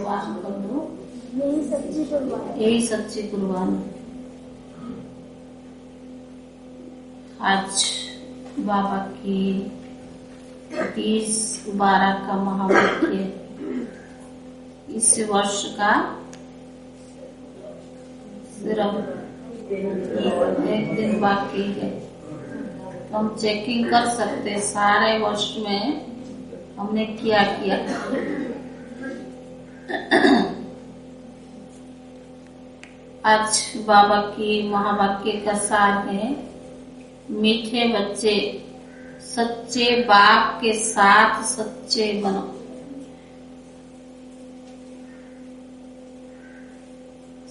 कुर्बान कर दो, यही सच्ची कुर्बानी। यही सच्ची कुर्बानी। आज बाबा की 30/12 का महावाक्य इस वर्ष का सिर्फ एक दिन बाकी है। तो हम चेकिंग कर सकते सारे वर्ष में हमने क्या किया। आज बाबा की महावाक्य का सार है, मीठे बच्चे सच्चे बाप के साथ सच्चे बनो।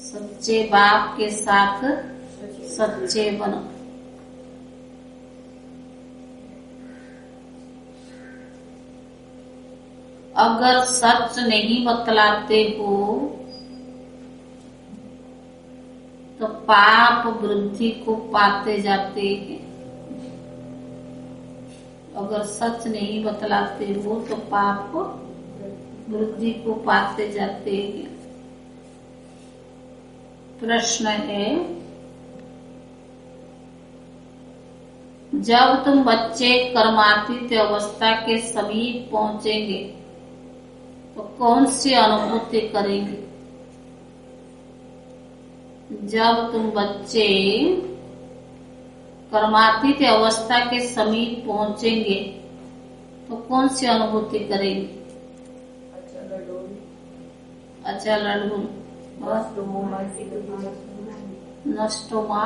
सच्चे बाप के साथ सच्चे बनो। अगर सच नहीं बतलाते हो तो पाप वृद्धि को पाते जाते हैं। अगर सच नहीं बतलाते हो तो पाप वृद्धि को पाते जाते हैं। प्रश्न है, जब तुम बच्चे कर्मातीत अवस्था के समीप पहुंचेंगे तो कौन सी अनुभूति करेंगे? जब तुम बच्चे कर्मातीत अवस्था के समीप पहुंचेंगे तो कौन सी अनुभूति करेंगे? अच्छा लड्डू नष्टोमा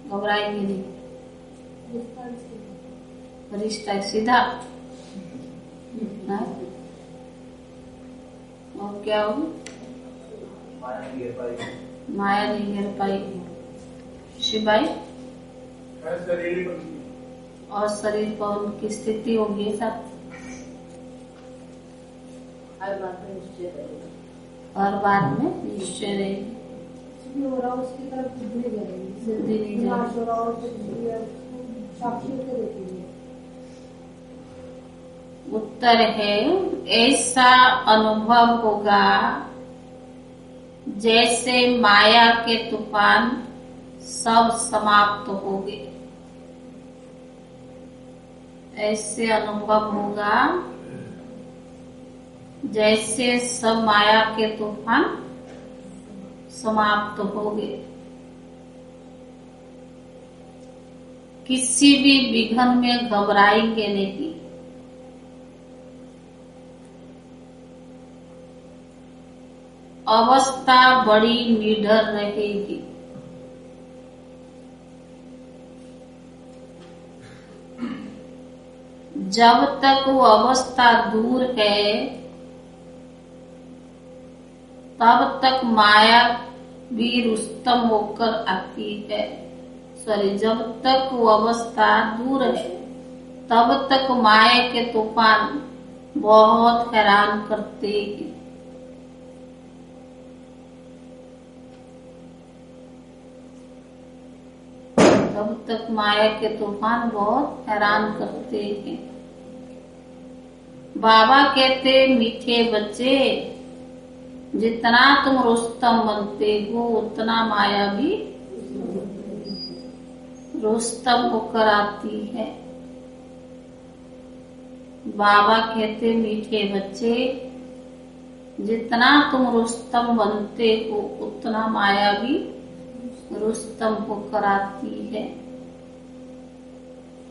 घबराएंगे नहीं, रिश्ता सीधा। और क्या होगी? माया नहीं घेर पाई। शिवाई और शरीर पर उनकी स्थिति होगी साथ। हर बात में निश्चय रहेगी। उसकी तरफ सिद्धि नहीं जाएगी। उत्तर है, ऐसा अनुभव होगा जैसे माया के तूफान सब समाप्त हो गए। ऐसे अनुभव होगा जैसे सब माया के तूफान समाप्त हो गए। किसी भी विघ्न में घबराएंगे नहीं। अवस्था बड़ी निडर रहेगी। जब तक वो अवस्था दूर है तब तक माया भी रुस्तम होकर आती है। जब तक वो अवस्था दूर है तब तक माया के तूफान बहुत हैरान करते हैं। तब तक माया के तूफान बहुत हैरान करते हैं। बाबा कहते, मीठे बच्चे जितना तुम रुस्तम बनते हो उतना माया भी रुस्तम होकर आती है। बाबा कहते, मीठे बच्चे जितना तुम रुस्तम बनते हो उतना माया भी रुस्तम होकर आती है।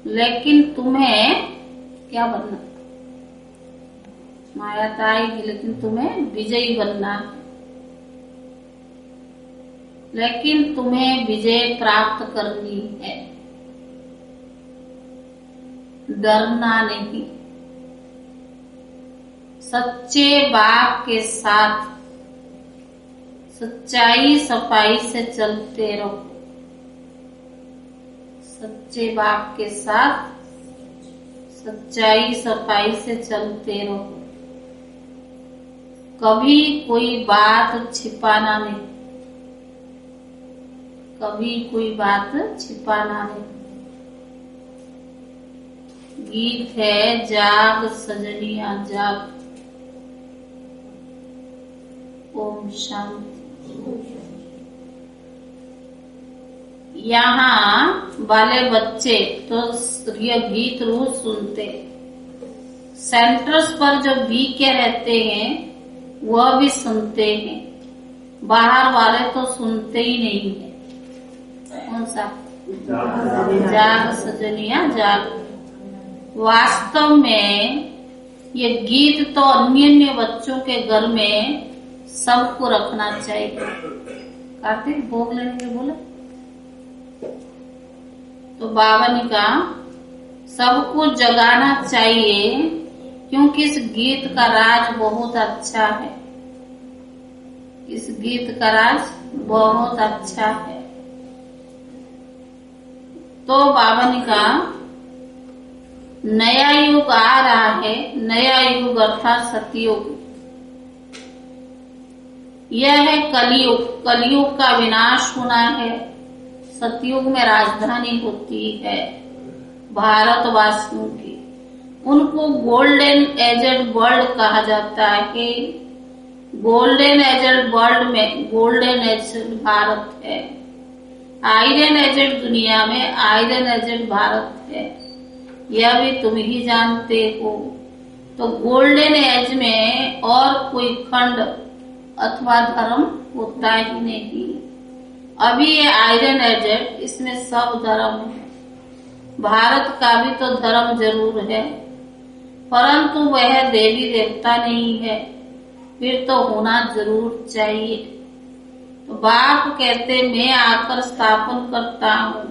लेकिन तुम्हें क्या बनना? माया तो आएगी लेकिन तुम्हें विजयी बनना है। लेकिन तुम्हें विजय प्राप्त करनी है, डरना नहीं। सच्चे बाप के साथ सच्चाई सफाई से चलते रहो। सच्चे बाप के साथ सच्चाई सफाई से चलते रहो। कभी कोई बात छिपाना नहीं। कभी कोई बात छिपाना नहीं। गीत है, जाग सजनिया जाग, ओम शांति। यहाँ वाले बच्चे तो ये गीत रोज सुनते, सेंटर्स पर जो बी के रहते हैं वह भी सुनते हैं, बाहर वाले तो सुनते ही नहीं है। कौन सा? जाग सजनिया जाग। वास्तव में ये गीत तो अन्य बच्चों के घर में सबको रखना चाहिए। कार्तिक भोग लेने के बोले तो बाबा ने कहा सबको जगाना चाहिए, क्योंकि इस गीत का राज बहुत अच्छा है। इस गीत का राज बहुत अच्छा है। तो बाबा ने कहा नया युग आ रहा है, नया युग अर्थात सतयुग। यह है कलयुग। कलयुग का विनाश होना है, सतयुग में राजधानी होती है भारतवासियों की। उनको गोल्डन एजेड वर्ल्ड कहा जाता है। गोल्डन एजेड वर्ल्ड में गोल्डन एजेड भारत है। आयरन एजेड दुनिया में आयरन एजेड भारत है, यह भी तुम ही जानते हो। तो गोल्डन एज में और कोई खंड अथवा धर्म होता ही नहीं। अभी ये आयरन एजेड, इसमें सब धर्म है। भारत का भी तो धर्म जरूर है, परंतु वह देवी देवता नहीं है, फिर तो होना जरूर चाहिए। तो बाप कहते मैं आकर स्थापन करता हूँ,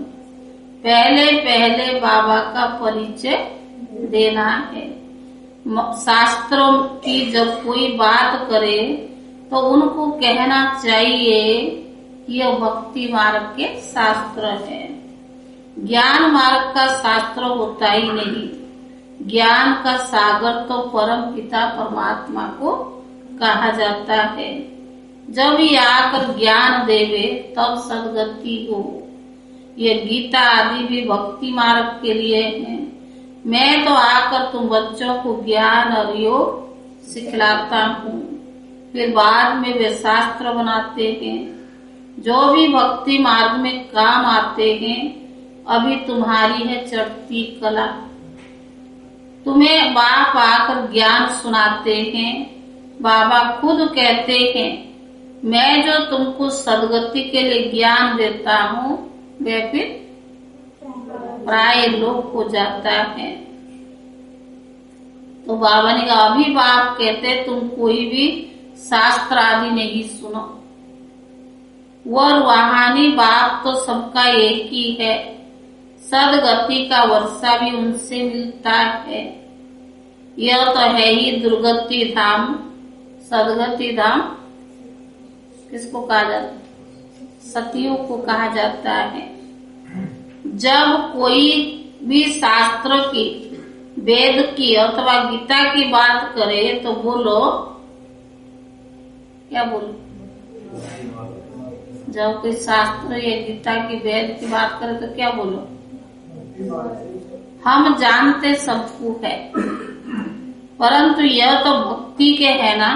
पहले पहले बाबा का परिचय देना है। शास्त्रों की जब कोई बात करे तो उनको कहना चाहिए कि यह भक्ति मार्ग के शास्त्र है। ज्ञान मार्ग का शास्त्र होता ही नहीं। ज्ञान का सागर तो परम पिता परमात्मा को कहा जाता है। जब ये आकर ज्ञान देवे तब सदगति हो। ये गीता आदि भी भक्ति मार्ग के लिए है। मैं तो आकर तुम बच्चों को ज्ञान और योग सिखलाता हूँ, फिर बाद में वे शास्त्र बनाते हैं जो भी भक्ति मार्ग में काम आते हैं। अभी तुम्हारी है चढ़ती कला। तुम्हें बाप आकर ज्ञान सुनाते हैं। बाबा खुद कहते हैं मैं जो तुमको सदगति के लिए ज्ञान देता हूँ वह फिर प्राय लोप हो जाता है। तो बाबा ने कहा अभी बाप कहते तुम कोई भी शास्त्र आदि नहीं सुनो। वह रूहानी बाप तो सबका एक ही है। सदगति का वर्षा भी उनसे मिलता है। यह तो है ही दुर्गति धाम। सदगति धाम किसको कहा जाता है? सतयुग को कहा जाता है। जब कोई भी शास्त्र की, वेद की अथवा गीता की बात करे तो बोलो, क्या बोलो? जब कोई शास्त्र या गीता की, वेद की बात करे तो क्या बोलो? हम जानते सबको है, परंतु यह तो भक्ति के है ना,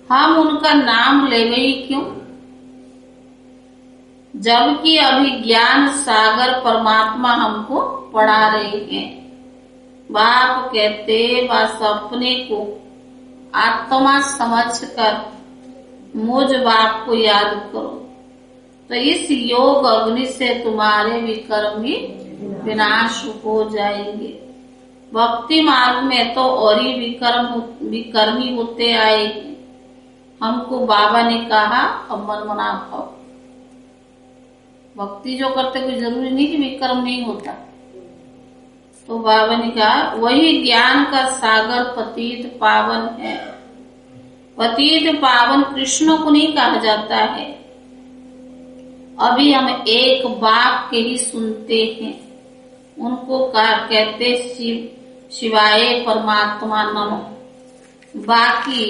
हम उनका नाम लेवे ही क्यों? जबकि अभी ज्ञान सागर परमात्मा हमको पढ़ा रहे हैं। बाप कहते बस अपने को आत्मा समझकर मुझ बाप को याद करो, तो इस योग अग्नि से तुम्हारे विकर्म भी विनाश हो जाएंगे। भक्ति मार्ग में तो और ही विकर्मी होते आए। हमको बाबा ने कहा अब मन मना खाओ। भक्ति जो करते कोई जरूरी नहीं कि विकर्म नहीं होता। तो बाबा ने कहा वही ज्ञान का सागर पतित पावन है। पतित पावन कृष्ण को नहीं कहा जाता है। अभी हम एक बाप के ही सुनते हैं, उनको कहते शिवाय परमात्मा नमो। बाकी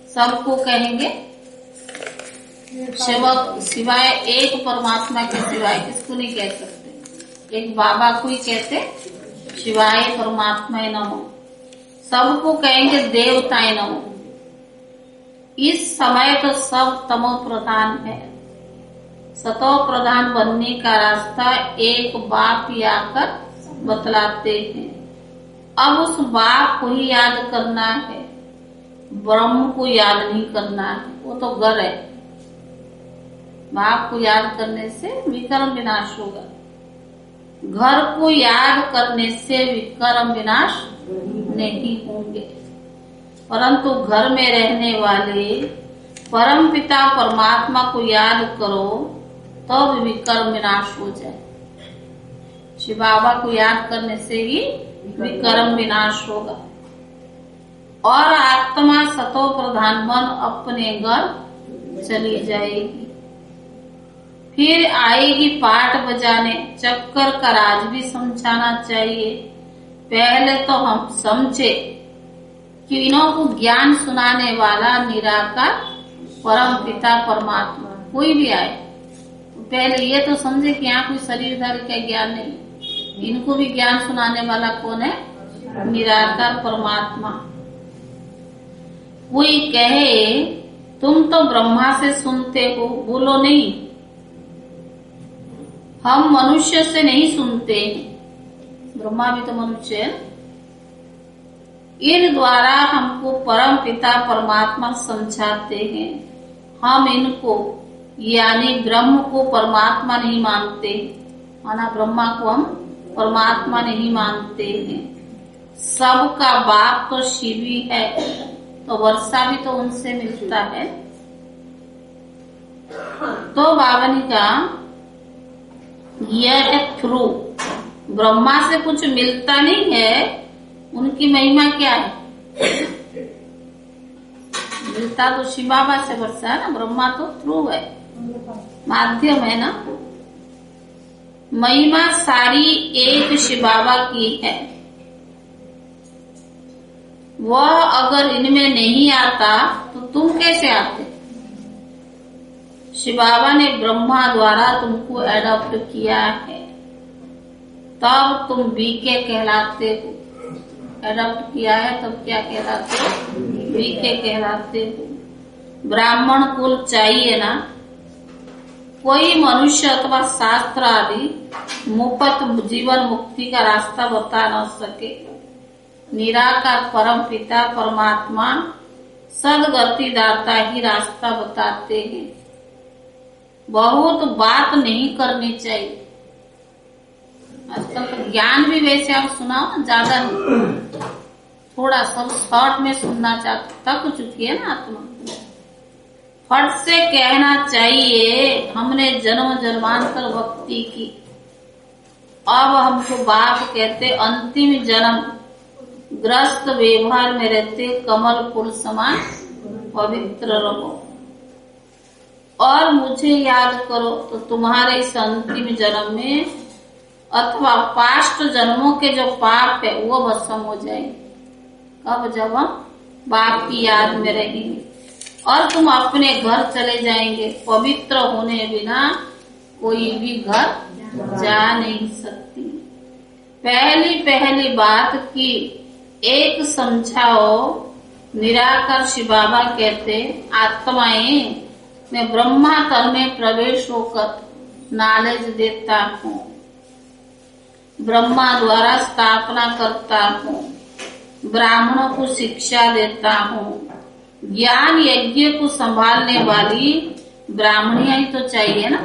सबको कहेंगे सिवाय एक परमात्मा के सिवाय किसको नहीं कह सकते। एक बाबा को ही कहते शिवाय परमात्मा नमो। सबको कहेंगे देवताएं नमो। इस समय तो सब तमो प्रधान है। सतो प्रधान बनने का रास्ता एक बाप ही आकर बतलाते हैं। अब उस बाप को ही याद करना है, ब्रह्म को याद नहीं करना है, वो तो घर है। बाप को याद करने से विकर्म विनाश होगा, घर को याद करने से विकर्म विनाश नहीं होंगे। परंतु घर में रहने वाले परम पिता परमात्मा को याद करो तो विकर्म विनाश हो जाए। शिव बाबा को याद करने से ही विकर्म विनाश होगा और आत्मा सतो प्रधान मन अपने घर चली जाएगी। फिर आएगी पाठ बजाने। चक्कर का राज भी समझाना चाहिए। पहले तो हम समझे कि इन्हों को ज्ञान सुनाने वाला निराकार परम पिता परमात्मा कोई भी आए, पहले ये तो समझे कि यहाँ कोई शरीरधारी का ज्ञान नहीं, इनको भी ज्ञान सुनाने वाला कौन है? निराकार परमात्मा। कोई कहे तुम तो ब्रह्मा से सुनते हो, बोलो नहीं, हम मनुष्य से नहीं सुनते, ब्रह्मा भी तो मनुष्य है। इन द्वारा हमको परम पिता परमात्मा समझाते हैं। हम इनको यानी ब्रह्म को परमात्मा नहीं मानते, माना ब्रह्मा को हम परमात्मा नहीं मानते हैं। सबका बाप तो शिव ही है, तो वर्षा भी तो उनसे मिलता है। तो बावनी का यह है थ्रू, ब्रह्मा से कुछ मिलता नहीं है। उनकी महिमा क्या है? मिलता तो शिव बाबा से वर्षा है ना, ब्रह्मा तो थ्रू है, माध्यम है ना। महिमा सारी एक शिव बाबा की है। वह अगर इनमें नहीं आता तो तुम कैसे आते? शिव बाबा ने ब्रह्मा द्वारा तुमको एडॉप्ट किया है, तब तुम बीके कहलाते हो। एडॉप्ट किया है तब क्या कहलाते हो? बीके कहलाते हो। ब्राह्मण कुल चाहिए ना। कोई मनुष्य अथवा शास्त्र आदि मुफ्त जीवन मुक्ति का रास्ता बता न सके। निराकार परम पिता परमात्मा सदगति दाता ही रास्ता बताते हैं। बहुत बात नहीं करनी चाहिए। आजकल तो ज्ञान भी वैसे आप सुनाओ ना, ज्यादा नहीं, थोड़ा सब शॉर्ट में सुनना चाहते, थक चुकी है ना आत्मा। फट से कहना चाहिए हमने जन्म जन्मांतर भक्ति की, अब हमको बाप कहते अंतिम जन्म ग्रस्त व्यवहार में रहते कमल फूल समान पवित्र रहो और मुझे याद करो तो तुम्हारे इस अंतिम जन्म में अथवा पास्ट जन्मों के जो पाप है वो भस्म हो जाएंगे। कब? जब हम बाप की याद में रहेंगे और तुम अपने घर चले जाएंगे। पवित्र होने बिना कोई भी घर जा नहीं सकती। पहली बात की एक समझाओ। निराकार शिव बाबा कहते आत्माएं मैं ब्रह्मा तल में प्रवेश होकर नॉलेज देता हूँ, ब्रह्मा द्वारा स्थापना करता हूँ, ब्राह्मणों को शिक्षा देता हूँ। ज्ञान यज्ञ को संभालने वाली ब्राह्मणियां ही तो चाहिए ना।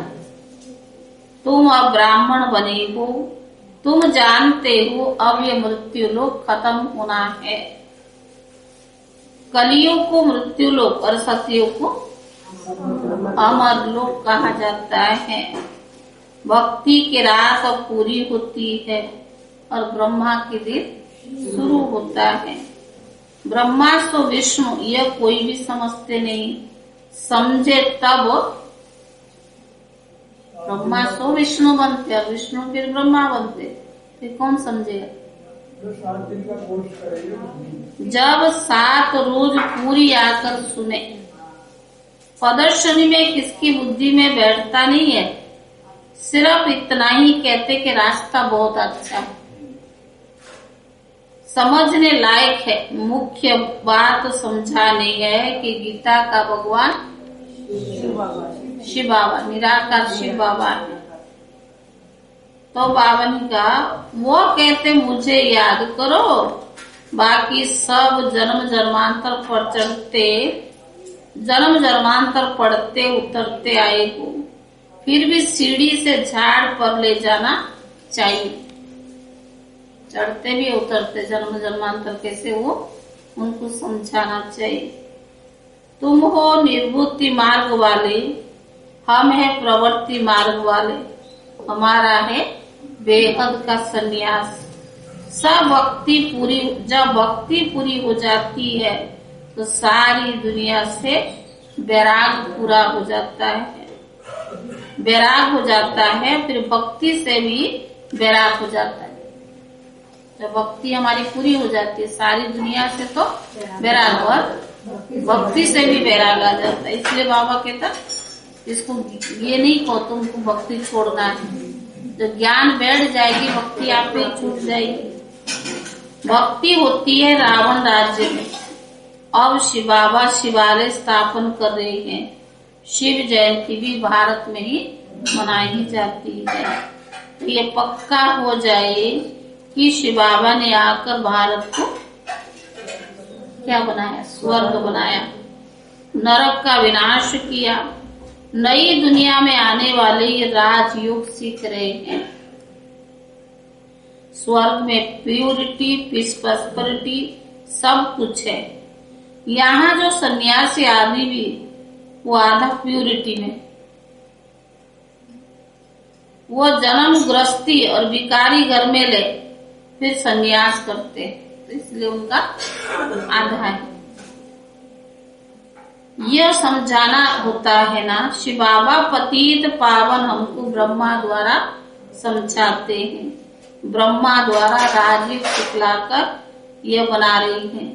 तुम अब ब्राह्मण बने हो, तुम जानते हो अब ये मृत्यु लोक खत्म होना है। कलियुग को मृत्यु लोक और सतयुग को अमर लोक कहा जाता है। भक्ति की रात अब पूरी होती है और ब्रह्मा के दिन शुरू होता है। ब्रह्मा सो विष्णु यह कोई भी समझते नहीं, समझे तब ब्रह्मा सो विष्णु बनते और विष्णु फिर ब्रह्मा बनते, फिर कौन समझेगा? जब 7 रोज पूरी आकर सुने। प्रदर्शनी में किसकी बुद्धि में बैठता नहीं है, सिर्फ इतना ही कहते कि रास्ता बहुत अच्छा है। समझने लायक है। मुख्य बात समझानी है कि गीता का भगवान शिव बाबा, निराकार शिव बाबा है। तो बाबा ने कहा, वो कहते मुझे याद करो, बाकी सब जन्म जन्मांतर पर चढ़ते, जन्म जन्मांतर पढ़ते उतरते आए हो, फिर भी सीढ़ी से झाड़ पर ले जाना चाहिए। चढ़ते भी उतरते जन्म जन्मांतर कैसे हो, उनको समझाना चाहिए। तुम हो निर्वृत्ति मार्ग वाले, हम है प्रवृत्ति मार्ग वाले। हमारा है बेहद का संन्यास। सब भक्ति पूरी, जब भक्ति पूरी हो जाती है तो सारी दुनिया से वैराग पूरा हो जाता है, वैराग हो जाता है। फिर भक्ति से भी वैराग हो जाता है। जब भक्ति हमारी पूरी हो जाती है सारी दुनिया से तो वैराग, और भक्ति से भी वैराग आ जाता है। इसलिए बाबा कहता इसको ये नहीं कहो तुमको भक्ति छोड़ना है। जब ज्ञान बैठ जाएगी भक्ति आप पे छूट जाएगी। भक्ति होती है रावण राज्य में। अब शिव बाबा शिवालय स्थापन कर रहे हैं। शिव जयंती भी भारत में ही मनाई जाती है। तो ये पक्का हो जाए कि शिव बाबा ने आकर भारत को क्या बनाया, स्वर्ग बनाया, नरक का विनाश किया। नई दुनिया में आने वाले ये राजयोग सीख रहे हैं। स्वर्ग में प्यूरिटी, प्रॉस्पेरिटी सब कुछ है। यहाँ जो सन्यासी आदमी भी वो आधा प्यूरिटी में, वो जन्म गृहस्थी और भिखारी घर में ले फिर सन्यास करते, तो इसलिए उनका आधा है। यह समझाना होता है ना। शिव बाबा पतित पावन हमको ब्रह्मा द्वारा समझाते हैं। ब्रह्मा द्वारा राजयोग सिखलाकर यह बना रही हैं।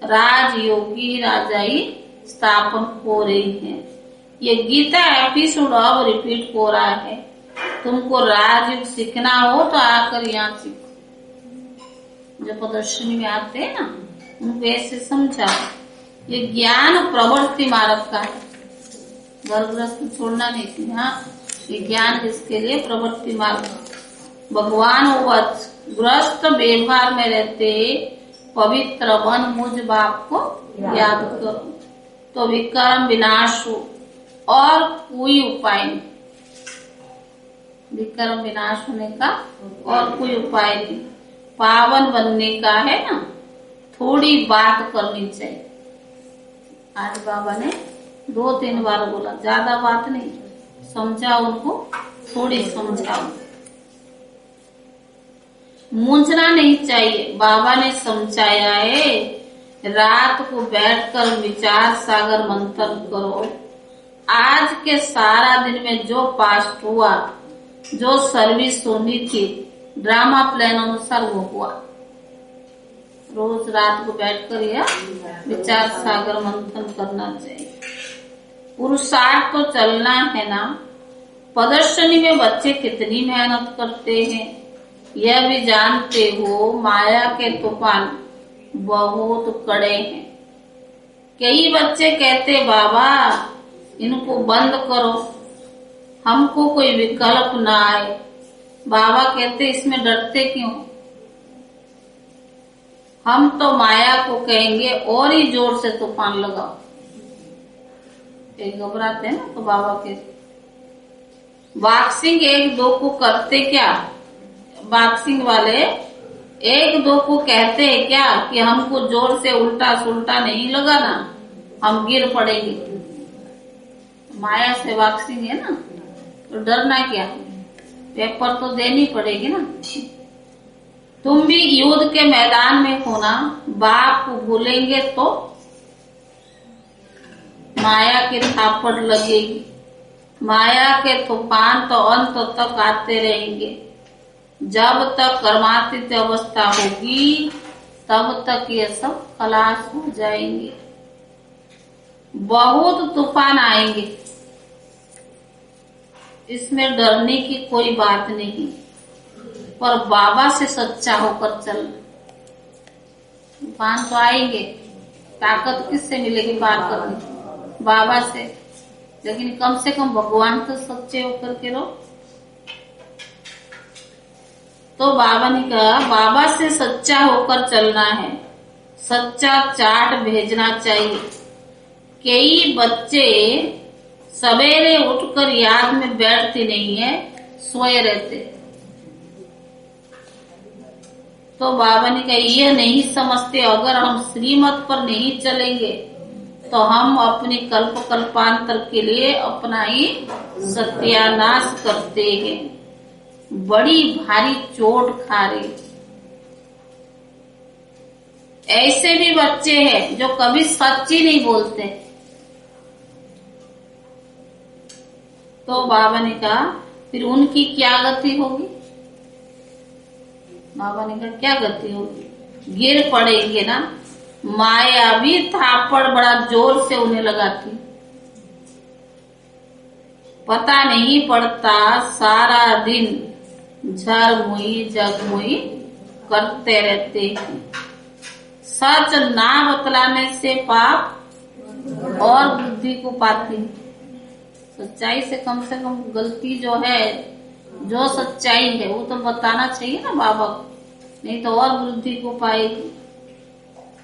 राजयोगी राजाई स्थापन हो रही हैं। ये गीता एपिसोड अब रिपीट हो रहा है। तुमको राजयोग सीखना हो तो आकर यहाँ सीखो। जो प्रदर्शनी में आते हैं ना उनको ऐसे समझाओ। ये ज्ञान प्रवृत्ति मार्ग का है। घर गृहस्थ छोड़ना नहीं थी। हाँ, ये ज्ञान किसके लिए, प्रवृत्ति मार्ग। भगवान वत्स गृहस्थ व्यवहार में रहते पवित्र बन मुझ बाप को याद करो तो विक्रम विनाश हो और कोई उपाय नहीं। विक्रम विनाश होने का और कोई उपाय नहीं। पावन बनने का है ना, थोड़ी बात करनी चाहिए। आज बाबा ने 2-3 बार बोला, ज्यादा बात नहीं, समझाओ उनको, थोड़ी समझाओ। मूंझना नहीं चाहिए। बाबा ने समझाया है, रात को बैठकर विचार सागर मंथन करो। आज के सारा दिन में जो पास्ट हुआ, जो सर्विस होनी थी, ड्रामा प्लान अनुसार वो हुआ। रोज रात को बैठकर यह विचार सागर मंथन करना चाहिए। पुरुषार्थ तो चलना है ना। प्रदर्शनी में बच्चे कितनी मेहनत करते हैं यह भी जानते हो। माया के तूफान बहुत कड़े हैं। कई बच्चे कहते बाबा इनको बंद करो, हमको कोई विकल्प ना आए। बाबा कहते इसमें डरते क्यों? हम तो माया को कहेंगे और ही जोर से तूफान लगाओ। एक घबराते हैं ना तो बाबा के बॉक्सिंग 1-2 को करते क्या? बॉक्सिंग वाले 1-2 को कहते हैं क्या कि हमको जोर से उल्टा सुल्टा नहीं लगाना, हम गिर पड़ेंगे। माया से बॉक्सिंग है ना, तो डरना क्या? पेपर तो देनी पड़ेगी ना। तुम भी युद्ध के मैदान में होना। बाप को भूलेंगे तो माया के थापड़ लगेगी। माया के तूफान तो अंत तक आते रहेंगे। जब तक कर्मातीत अवस्था होगी तब तक ये सब खलास हो जाएंगे। बहुत तूफान आएंगे, इसमें डरने की कोई बात नहीं, पर बाबा से सच्चा होकर चलना। तूफान तो आएंगे, ताकत किससे मिलेगी पार करने? बाबा से। लेकिन कम से कम भगवान तो सच्चे होकर के रहो। तो बाबा ने कहा बाबा से सच्चा होकर चलना है, सच्चा चार्ट भेजना चाहिए। कई बच्चे सवेरे उठकर याद में बैठते नहीं है, सोए रहते। तो बाबा ने कहा ये नहीं समझते, अगर हम श्रीमत पर नहीं चलेंगे तो हम अपने कल्पांतर के लिए अपना ही सत्यानाश करते हैं, बड़ी भारी चोट खा रहे। ऐसे भी बच्चे हैं जो कभी सच्ची नहीं बोलते। तो बाबा ने कहा फिर उनकी क्या गति होगी? बाबा ने कहा क्या गति होगी? गिर पड़ेंगे ना। माया भी थापड़ बड़ा जोर से उन्हें लगाती, पता नहीं पड़ता, सारा दिन झरमुई जगमुई करते रहते हैं। सच ना बतलाने से पाप और बुद्धि को पाती। सच्चाई से कम गलती जो है, जो सच्चाई है वो तो बताना चाहिए ना बाबा को, नहीं तो और बुद्धि को पाएगी।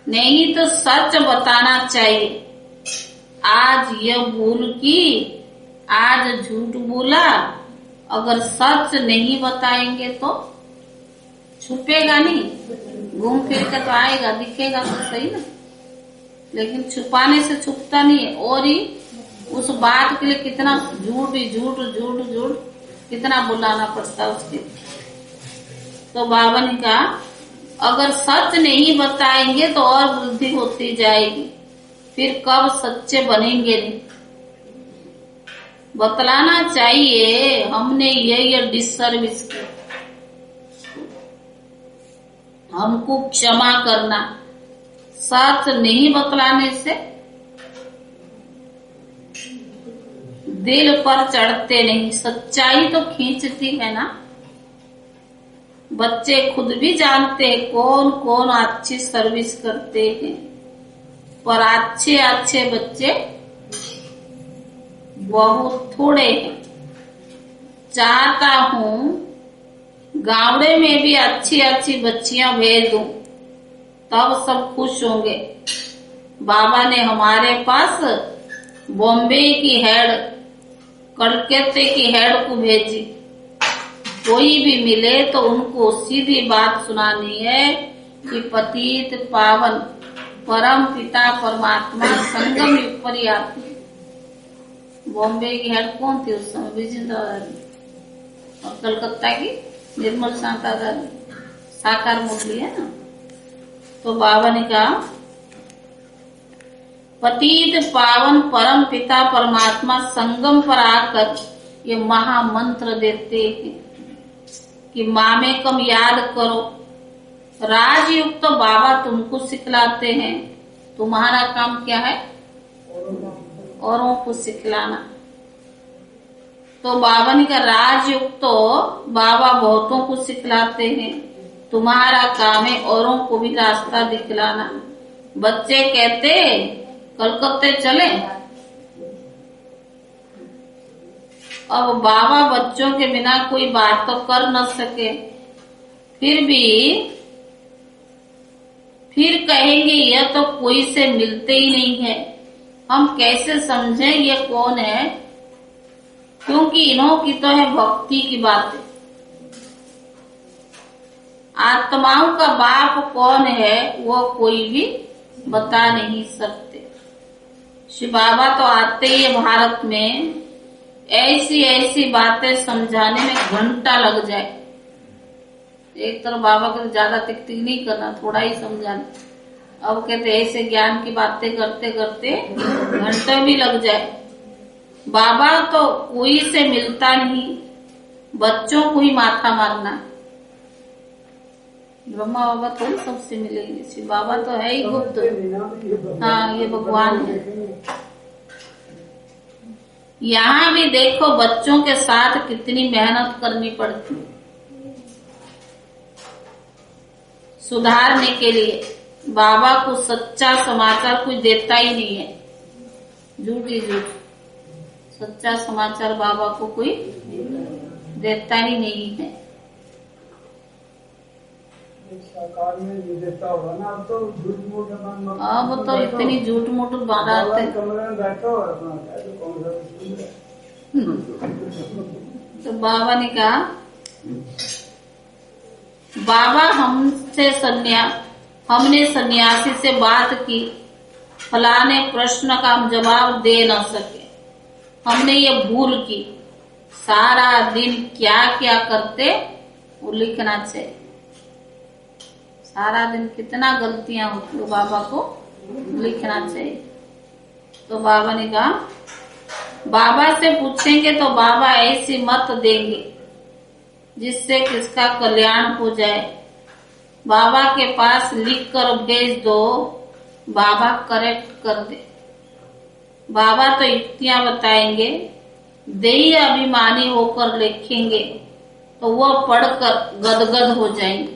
नहीं तो सच बताना चाहिए। आज यह भूल की, आज झूठ बोला, अगर सच नहीं बताएंगे तो छुपेगा नहीं, घूम फिर कर तो आएगा, दिखेगा तो सही ना। लेकिन छुपाने से छुपता नहीं है, और ही उस बात के लिए कितना झूठ कितना बुलाना पड़ता उसके। तो बाबा ने कहा अगर सच नहीं बताएंगे तो और वृद्धि होती जाएगी, फिर कब सच्चे बनेंगे नहीं। बतलाना चाहिए हमने ये डिसर्विस की, हमको क्षमा करना। सच नहीं बतलाने से दिल पर चढ़ते नहीं, सच्चाई तो खींचती है ना। बच्चे खुद भी जानते हैं कौन कौन अच्छी सर्विस करते हैं, पर अच्छे बच्चे बहुत थोड़े हैं। चाहता हूँ गावड़े में भी अच्छी बच्चियां भेज दूं, तब सब खुश होंगे। बाबा ने हमारे पास बॉम्बे की हेड, कलकत्ते की हेड को भेजी। कोई भी मिले तो उनको सीधी बात सुनानी है कि पतित पावन परम पिता परमात्मा संगम युग पर ही आती है। बॉम्बे की हेड कौन थी उस समय? विजेंद्र दादी। और कलकत्ता की निर्मल शांता दादी, साकार मूर्ति है ना। तो बाबा ने कहा पतित पावन परम पिता परमात्मा संगम पर आकर ये महामंत्र देते हैं कि मामेकम याद करो। राजयुग तो बाबा तुमको सिखलाते हैं, तुम्हारा काम क्या है? औरों को सिखलाना। तो बाबा ने कहा राजयुग तो बाबा बहुतों को सिखलाते हैं, तुम्हारा काम है औरों को भी रास्ता दिखलाना। बच्चे कहते कलकत्ते चले, अब बाबा बच्चों के बिना कोई बात तो कर न सके, फिर कहेंगे यह तो कोई से मिलते ही नहीं है, हम कैसे समझें ये कौन है? क्योंकि इन्हों की तो है भक्ति की बातें। आत्माओं का बाप कौन है वो कोई भी बता नहीं सकते। शिव बाबा तो आते ही भारत में ऐसी बातें समझाने में घंटा लग जाए। एक तरफ बाबा को ज्यादा टिक नहीं करना, थोड़ा ही समझाना। अब कहते ऐसे ज्ञान की बातें करते करते घंटे भी लग जाए। बाबा तो कोई से मिलता नहीं, बच्चों को ही माथा मारना। ब्रह्मा बाबा थोड़ी सबसे मिलेंगे, शिव बाबा तो है ही गुप्त। हाँ, ये भगवान है। यहाँ भी देखो बच्चों के साथ कितनी मेहनत करनी पड़ती सुधारने के लिए। बाबा को सच्चा समाचार कोई देता ही नहीं है, झूठ ही झूठ। सच्चा समाचार बाबा को कोई देता ही नहीं है। सरकार में भी देता होगा ना, अब तो झूठ मूठ अब तो इतनी झूठ मूठ बनाते। कमरे में बैठो और अपना कौन सा। तो बाबा ने कहा, बाबा हमने सन्यासी से बात की, फलाने प्रश्न का हम जवाब दे न सके। हमने ये भूल की, सारा दिन क्या क्या करते वो लिखना चाहिए। सारा दिन कितना गलतियां होती है बाबा को लिखना चाहिए। तो बाबा ने कहा, बाबा से पूछेंगे तो बाबा ऐसी मत देंगे जिससे किसका कल्याण हो जाए। बाबा के पास लिख कर भेज दो, बाबा करेक्ट कर दे। बाबा तो युक्तियां बताएंगे, देही अभिमानी होकर लिखेंगे तो वह पढ़कर गदगद हो जाएंगे।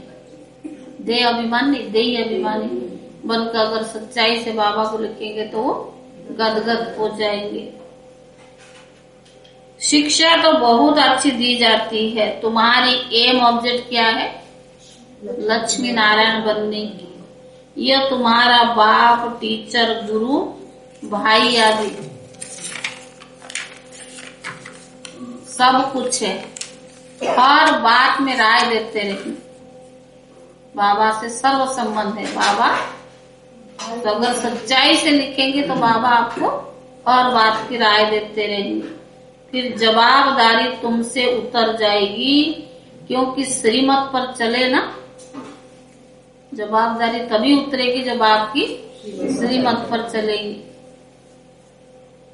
देह अभिमान नहीं, देही अभिमानी बनकर अगर सच्चाई से बाबा को लिखेंगे तो वो गदगद हो जाएंगे। शिक्षा तो बहुत अच्छी दी जाती है। तुम्हारी एम ऑब्जेक्ट क्या है? लक्ष्मी नारायण बनने की। यह तुम्हारा बाप, टीचर, गुरु, भाई आदि सब कुछ है। हर बात में राय देते रहिए। बाबा से सर्व संबंध है। बाबा तो अगर सच्चाई से लिखेंगे तो बाबा आपको हर बात की राय देते रहेंगे। फिर जवाबदारी तुमसे उतर जाएगी, क्योंकि श्रीमत पर चले ना। जवाबदारी तभी उतरेगी जब आपकी श्रीमत पर चलेगी।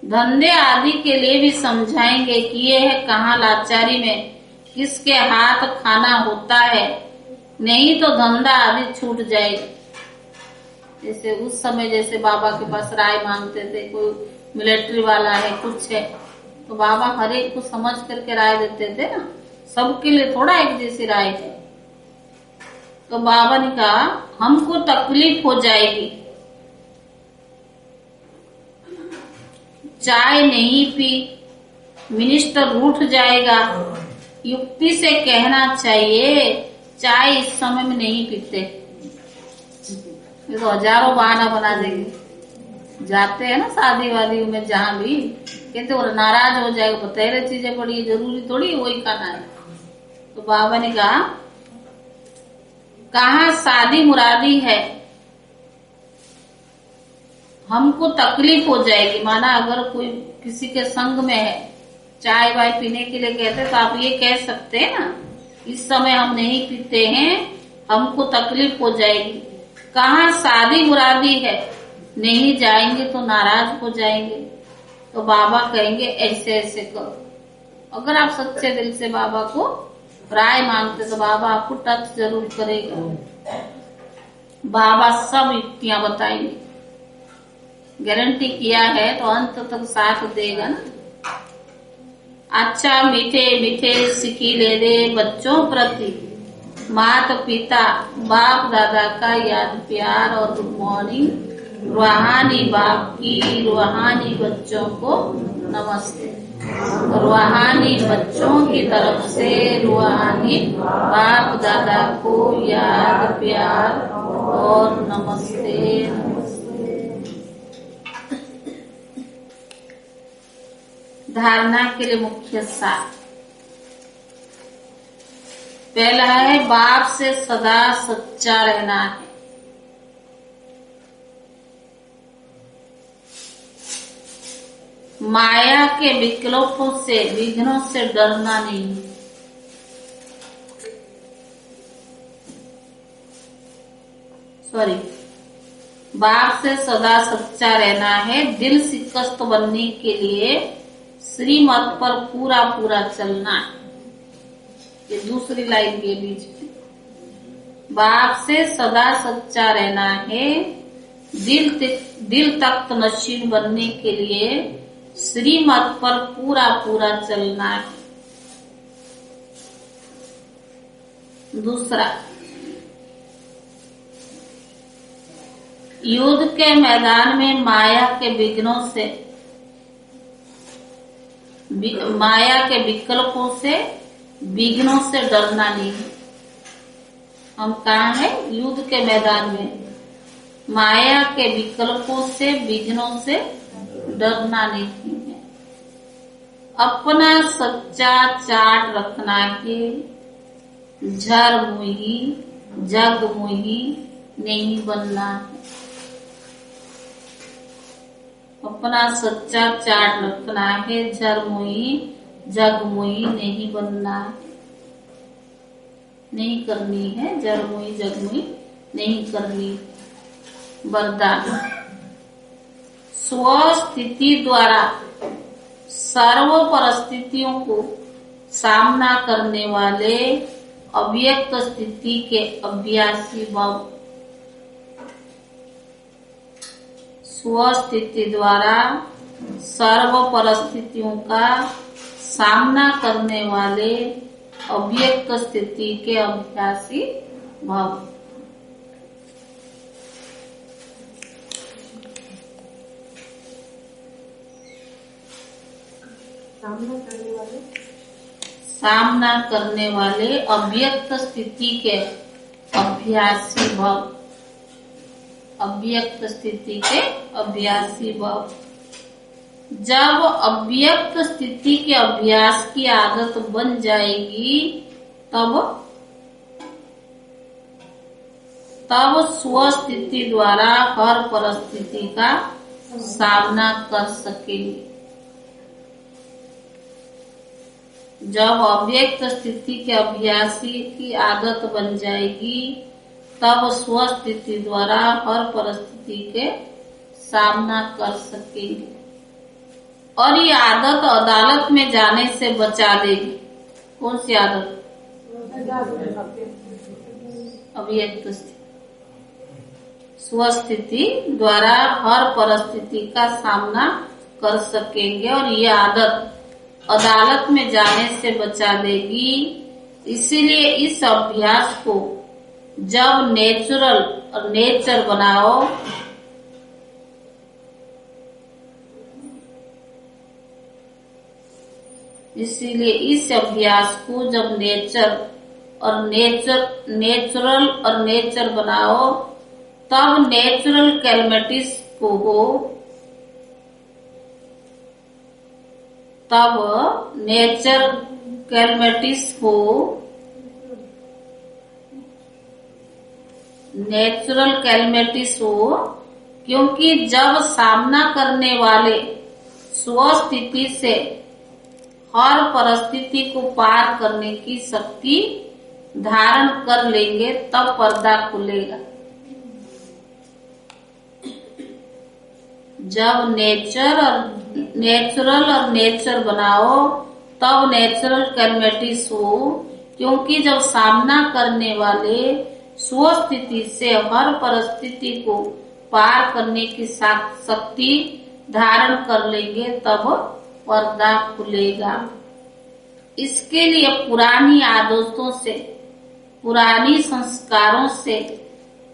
धंधे आदि के लिए भी समझाएंगे कि ये है कहाँ लाचारी में किसके हाथ खाना होता है, नहीं तो धंधा आदि छूट जाएगा। जैसे उस समय जैसे बाबा के पास राय मांगते थे, कोई मिलिट्री वाला है, कुछ है, तो बाबा हर एक को समझ करके राय देते थे ना। सबके लिए थोड़ा एक जैसी राय है। तो बाबा ने कहा, हमको तकलीफ हो जाएगी, चाय नहीं पी, मिनिस्टर रूठ जाएगा। युक्ति से कहना चाहिए, चाय इस समय में नहीं पीते। ये तो हजारों बहाना बना देंगे। जाते हैं ना शादी वादी में, जहाँ भी कहते वो नाराज हो जाएगा, बतेरे चीजें पड़ी, जरूरी थोड़ी वही खाना है। तो बाबा ने कहा शादी मुरादी है, हमको तकलीफ हो जाएगी। माना अगर कोई किसी के संग में है, चाय वाय पीने के लिए कहते तो आप ये कह सकते हैं ना, इस समय हम नहीं पीते हैं, हमको तकलीफ हो जाएगी। कहाँ शादी मुरादी है, नहीं जाएंगे तो नाराज हो जाएंगे। तो बाबा कहेंगे ऐसे ऐसे करो। अगर आप सच्चे दिल से बाबा को राय मांगते तो बाबा आपको टच जरूर करेगा। बाबा सब युक्तियां बताएंगे, गारंटी किया है तो अंत तक साथ देगा ना। अच्छा मीठे मीठे सिकीले दे बच्चों प्रति, माता पिता बाप दादा का याद प्यार और गुड मॉर्निंग। रूहानी बाप की रूहानी बच्चों को नमस्ते। रूहानी बच्चों की तरफ से रूहानी बाप दादा को याद प्यार और नमस्ते नमस्ते। धारणा के लिए मुख्य सार। पहला है, बाप से सदा सच्चा रहना है। माया के विकल्पों से, विघ्नों से डरना नहीं। बाप से सदा सच्चा रहना है। दिल शिकस्त बनने के लिए श्रीमत पर पूरा पूरा चलना है। ये दूसरी लाइन के बीच में, बाप से सदा सच्चा रहना है। दिल तख्त नशीन बनने के लिए श्रीमत पर पूरा पूरा चलना है। दूसरा, युद्ध के मैदान में माया के विकल्पों से विघ्नों से डरना नहीं है। हम कहा है युद्ध के मैदान में माया के विकल्पों से विघ्नों से डरना नहीं है। अपना सच्चा चाट रखना है, झर मुही जग मुही नहीं बनना है। अपना सच्चा चाट रखना है, झर मुही जग मुही नहीं बनना है, नहीं करनी है, जर मुही जग मुही नहीं करनी। वरदान, स्वस्थिति द्वारा सर्व परिस्थितियों को सामना करने वाले अव्यक्त स्थिति के अभ्यासी भव। स्वस्थिति द्वारा सर्व परिस्थितियों का सामना करने वाले अव्यक्त स्थिति के अभ्यासी भव। सामना करने वाले अव्यक्त स्थिति के अभ्यासी भव। अव्यक्त स्थिति के अभ्यासी भव। जब अव्यक्त स्थिति के अभ्यास की आदत बन जाएगी तब स्वस्थिति द्वारा हर परिस्थिति का सामना कर सकेंगे। जब अव्यक्त स्थिति के अभ्यासी की आदत बन जाएगी तब स्वस्थिति द्वारा हर परिस्थिति के सामना कर सकेंगे। और ये आदत अदालत में जाने से बचा देगी। कौन सी आदत? अव्यक्त स्थिति। स्वस्थिति द्वारा हर परिस्थिति का सामना कर सकेंगे और ये आदत अदालत में जाने से बचा देगी। इसीलिए इस अभ्यास को जब नेचर बनाओ इसीलिए इस अभ्यास को जब नेचर बनाओ तब नेचुरल कैलमिटीज को हो नेचुरल कैलमिटीज हो क्योंकि जब सामना करने वाले स्वस्थिति से हर परिस्थिति को पार करने की शक्ति धारण कर लेंगे तब पर्दा खुलेगा। जब नेचर बनाओ तब नेचुरल कैलमिटीज हो क्योंकि जब सामना करने वाले स्वस्थिति से हर परिस्थिति को पार करने की शक्ति धारण कर लेंगे तब पर्दा खुलेगा। इसके लिए पुरानी आदतों से, पुरानी संस्कारों से,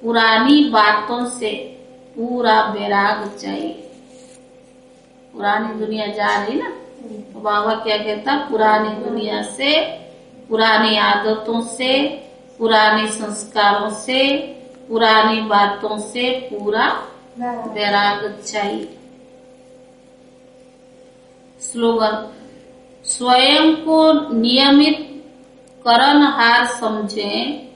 पुरानी बातों से पूरा वैराग चाहिए। पुरानी दुनिया जा रही ना, तो बाबा क्या कहता, पुरानी दुनिया से, पुरानी आदतों से, पुराने संस्कारों से, पुरानी बातों से पूरा वैराग चाहिए। स्लोगन, स्वयं को नियमित कर्महार समझें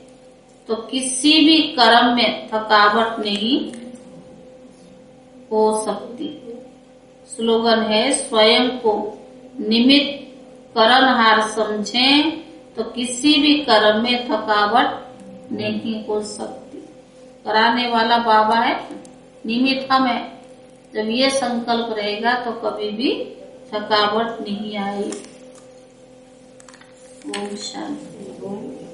तो किसी भी कर्म में थकावट नहीं हो सकती। स्लोगन है, स्वयं को निमित्त कर्महार समझें तो किसी भी कर्म में थकावट नहीं हो सकती। कराने वाला बाबा है, निमित्त हम है। जब ये संकल्प रहेगा तो कभी भी थकावट नहीं आई। ओम शांति।